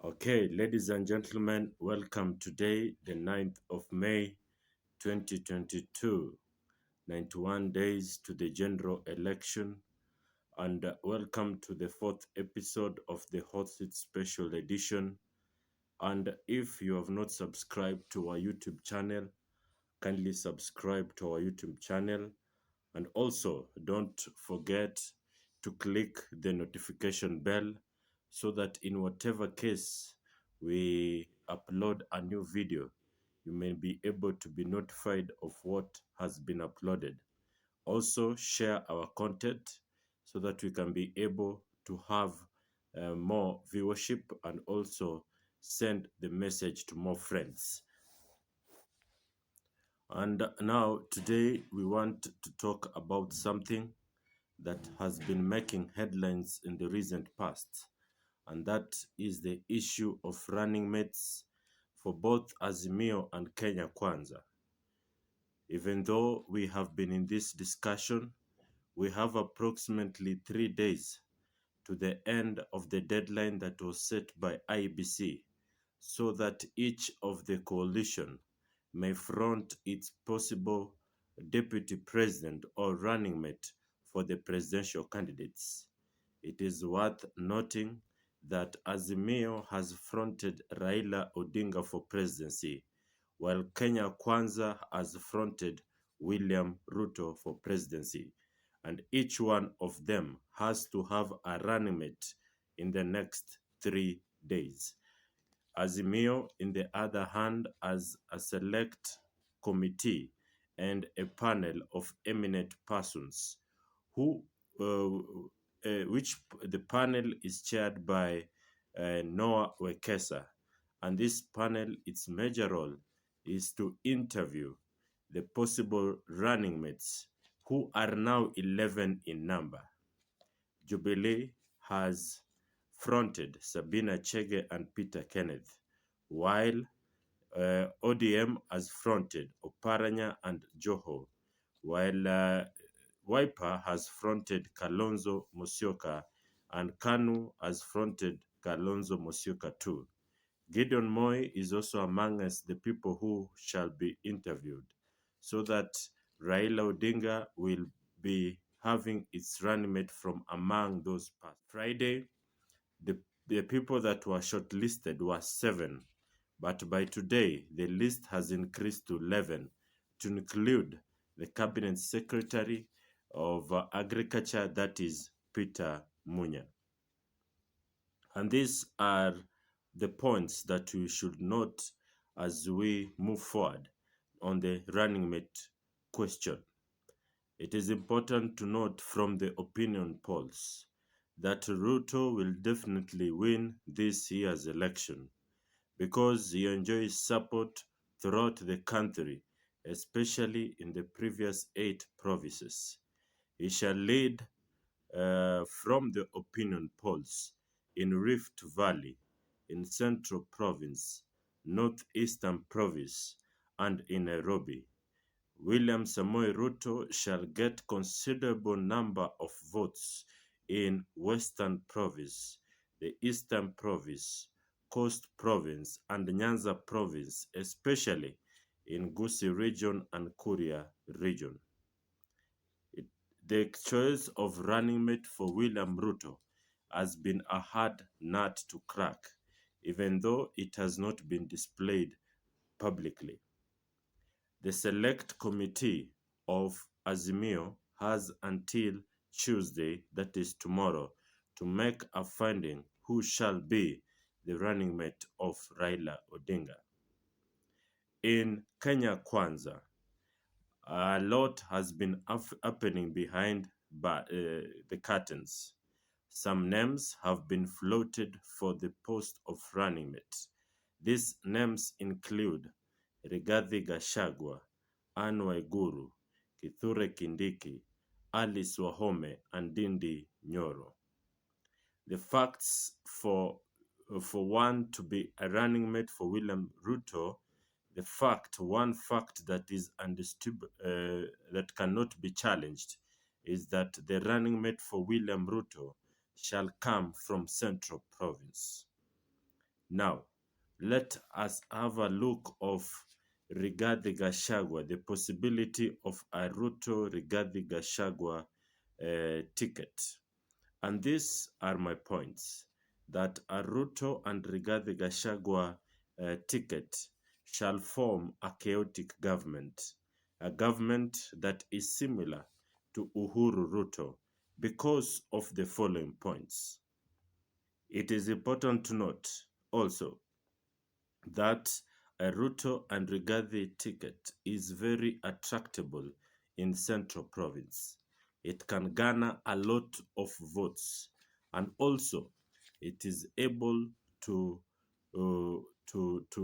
Okay, ladies and gentlemen, welcome today, the 9th of May, 2022, 91 days to the general election, and welcome to the fourth episode of the Hot Seat Special Edition. And if you have not subscribed to our YouTube channel, kindly subscribe to our YouTube channel. And also, don't forget to click the notification bell so that in whatever case we upload a new video, you may be able to be notified of what has been uploaded. Also, share our content so that we can be able to have more viewership and also send the message to more friends. And now, today, we want to talk about something that has been making headlines in the recent past, and that is the issue of running mates for both Azimio and Kenya Kwanza. Even though we have been in this discussion, we have approximately 3 days to the end of the deadline that was set by IBC, so that each of the coalition may front its possible deputy president or running mate for the presidential candidates. It is worth noting that Azimio has fronted Raila Odinga for presidency, while Kenya Kwanza has fronted William Ruto for presidency, and each one of them has to have a running mate in the next 3 days. Azimio, in the other hand, has a select committee and a panel of eminent persons who which the panel is chaired by Noah Wekesa, and this panel, its major role is to interview the possible running mates, who are now 11 in number. Jubilee has fronted Sabina Chege and Peter Kenneth, while ODM has fronted Oparanya and Joho, while Wiper has fronted Kalonzo Musyoka, and KANU has fronted Kalonzo Musyoka too. Gideon Moi is also amongst the people who shall be interviewed, so that Raila Odinga will be having its running mate from among those past. Friday, the people that were shortlisted were 7, but by today, the list has increased to 11 to include the Cabinet Secretary of Agriculture, that is Peter Munya. And these are the points that we should note as we move forward on the running mate question. It is important to note from the opinion polls that Ruto will definitely win this year's election because he enjoys support throughout the country, especially in the previous 8 provinces. He shall lead from the opinion polls in Rift Valley, in Central Province, Northeastern Province, and in Nairobi. William Samoei Ruto shall get considerable number of votes in Western Province, the Eastern Province, Coast Province, and Nyanza Province, especially in Gusii Region and Kuria Region. The choice of running mate for William Ruto has been a hard nut to crack, even though it has not been displayed publicly. The Select Committee of Azimio has until Tuesday, that is tomorrow, to make a finding who shall be the running mate of Raila Odinga. In Kenya Kwanza, a lot has been happening behind the curtains. Some names have been floated for the post of running mate. These names include Rigathi Gachagua, Anne Waiguru, Kithure Kindiki, Alice Wahome, and Ndindi Nyoro. The facts for one to be a running mate for William Ruto, one fact that is understood, that cannot be challenged, is that the running mate for William Ruto shall come from Central Province. Now, let us have a look of Rigathi Gachagua, the possibility of a Ruto-Rigathi Gachagua ticket. And these are my points, that a Ruto and Rigathi Gachagua ticket shall form a chaotic government, a government that is similar to Uhuru Ruto because of the following points. It is important to note also that a Ruto and Rigathi ticket is very attractable in Central Province. It can garner a lot of votes, and also it is able to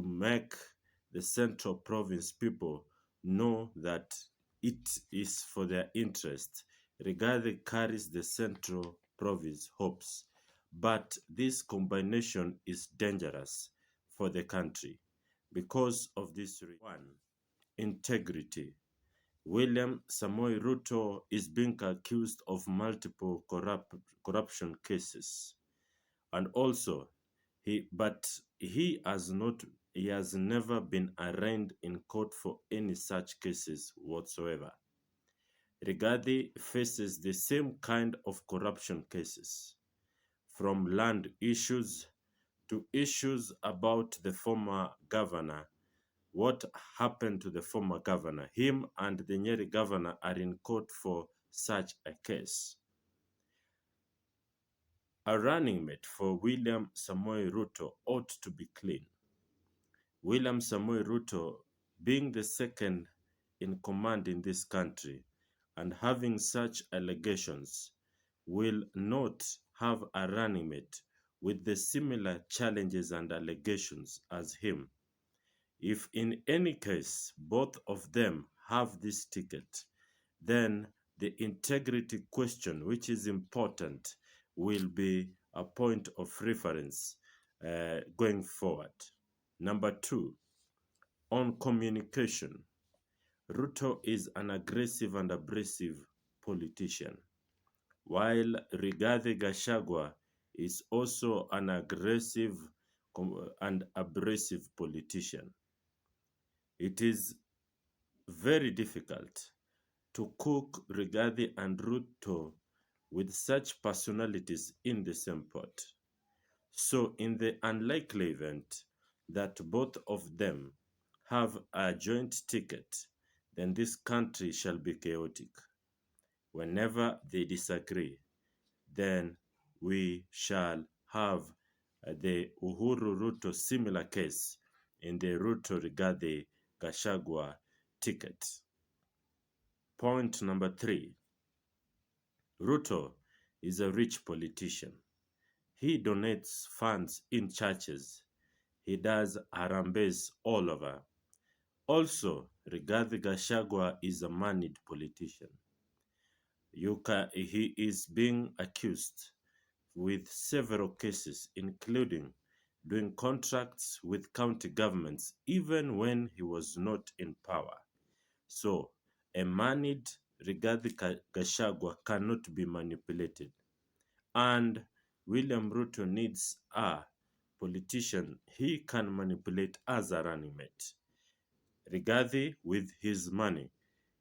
make the Central Province people know that it is for their interest. Rigathi carries the Central Province hopes, but this combination is dangerous for the country because of this one, integrity. William Samoei Ruto is being accused of multiple corruption cases, and also he has never been arraigned in court for any such cases whatsoever. Rigathi faces the same kind of corruption cases, from land issues to issues about the former governor. What happened to the former governor? Him and the Nyeri governor are in court for such a case. A running mate for William Samoei Ruto ought to be clean. William Samoei Ruto, being the second in command in this country and having such allegations, will not have a running mate with the similar challenges and allegations as him. If in any case both of them have this ticket, then the integrity question, which is important, will be a point of reference going forward. Number two, on communication, Ruto is an aggressive and abrasive politician, while Rigathi Gachagua is also an aggressive and abrasive politician. It is very difficult to cook Rigathi and Ruto with such personalities in the same pot. So in the unlikely event that both of them have a joint ticket, then this country shall be chaotic. Whenever they disagree, then we shall have the Uhuru Ruto similar case in the Ruto-Rigathi Gachagua ticket. Point number three, Ruto is a rich politician. He donates funds in churches. He does harambes all over. Also, Rigathi Gachagua is a moneyed politician. He is being accused with several cases, including doing contracts with county governments, even when he was not in power. So, a moneyed Rigathi Gachagua cannot be manipulated. And William Ruto needs a politician he can manipulate as a running mate. Rigathi, with his money,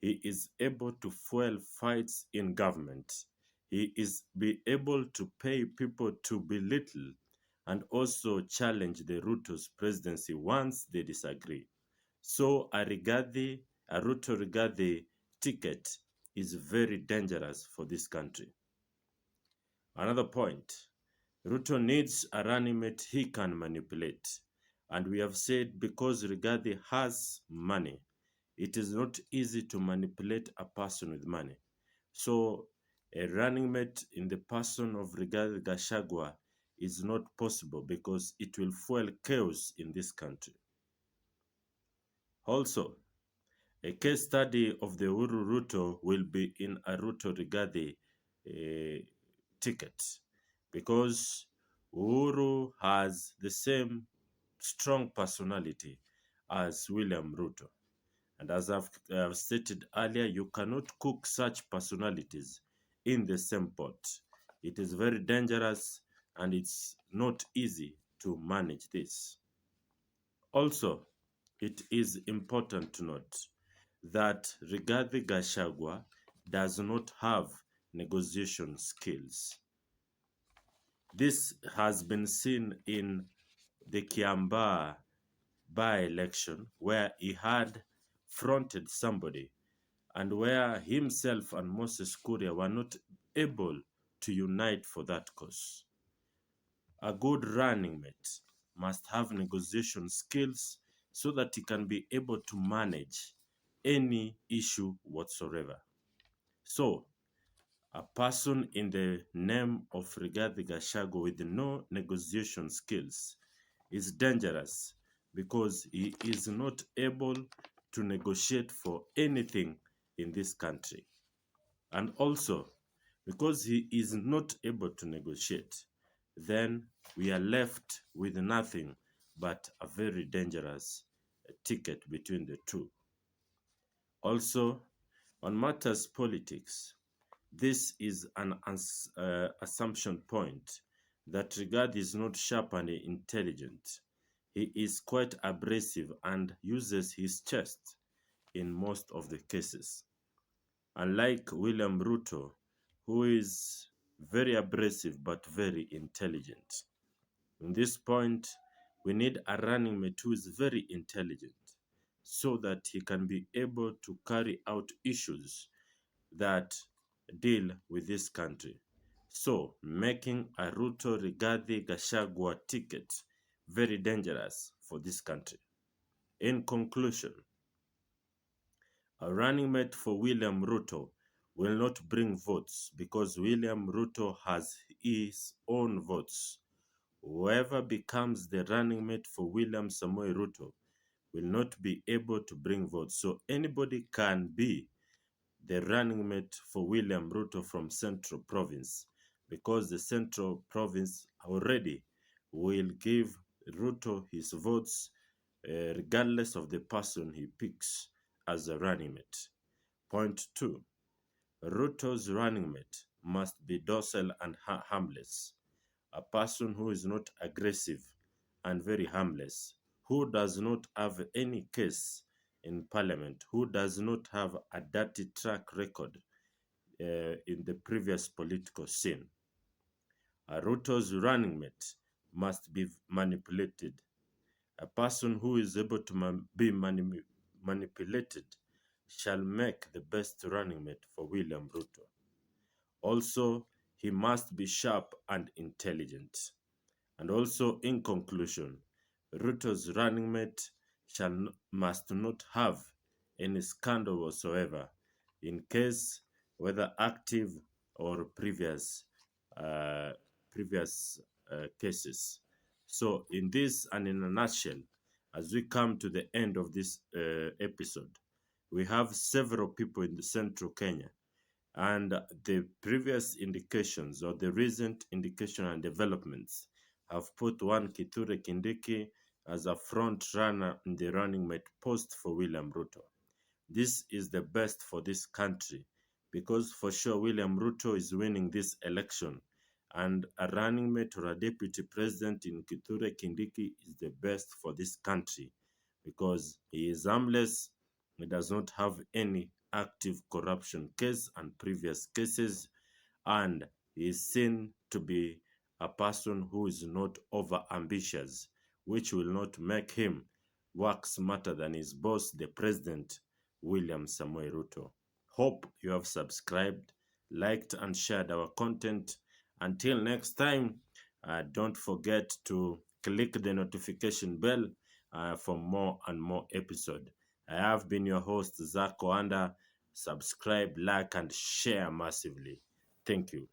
he is able to fuel fights in government. He is be able to pay people to belittle and also challenge the Ruto's presidency once they disagree. So a Ruto-Rigathi ticket is very dangerous for this country. Another point, Ruto needs a running mate he can manipulate. And we have said because Rigathi has money, it is not easy to manipulate a person with money. So a running mate in the person of Rigathi Gachagua is not possible because it will fuel chaos in this country. Also, a case study of the Uhuru Ruto will be in a Ruto-Rigathi ticket because Uhuru has the same strong personality as William Ruto. And as I've stated earlier, you cannot cook such personalities in the same pot. It is very dangerous and it's not easy to manage this. Also, it is important to note that Rigathi Gachagua does not have negotiation skills. This has been seen in the Kiambaa by-election, where he had fronted somebody and where himself and Moses Kuria were not able to unite for that cause. A good running mate must have negotiation skills so that he can be able to manage any issue whatsoever. So, a person in the name of Rigathi Gachagua with no negotiation skills is dangerous because he is not able to negotiate for anything in this country. And also, because he is not able to negotiate, then we are left with nothing but a very dangerous ticket between the two. Also, on matters politics, this is an assumption point that Rigathi is not sharp and intelligent. He is quite abrasive and uses his chest in most of the cases. Unlike William Ruto, who is very abrasive but very intelligent. In this point, we need a running mate who is very intelligent so that he can be able to carry out issues that deal with this country. So, making a Ruto-Rigathi Gachagua ticket very dangerous for this country. In conclusion, a running mate for William Ruto will not bring votes because William Ruto has his own votes. Whoever becomes the running mate for William Samoei Ruto will not be able to bring votes. So anybody can be the running mate for William Ruto from Central Province because the Central Province already will give Ruto his votes regardless of the person he picks as a running mate. Point 2. Ruto's running mate must be docile and harmless. A person who is not aggressive and very harmless, who does not have any case in parliament, who does not have a dirty track record in the previous political scene. Ruto's running mate must be manipulated. A person who is able to be manipulated shall make the best running mate for William Ruto. Also, he must be sharp and intelligent. And also, in conclusion, Ruto's running mate must not have any scandal whatsoever in case whether active or previous cases. So in this and in a nutshell, as we come to the end of this episode, we have several people in the central Kenya, and the previous indications or the recent indication and developments have put one Kithure Kindiki as a front runner in the running mate post for William Ruto. This is the best for this country because for sure William Ruto is winning this election, and a running mate or a deputy president in Kithure Kindiki is the best for this country because he is harmless, he does not have any active corruption case and previous cases, and he is seen to be a person who is not over ambitious, which will not make him work smarter than his boss, the president, William Samoei Ruto. Hope you have subscribed, liked, and shared our content. Until next time, don't forget to click the notification bell for more and more episodes. I have been your host, Zach Oanda. Subscribe, like, and share massively. Thank you.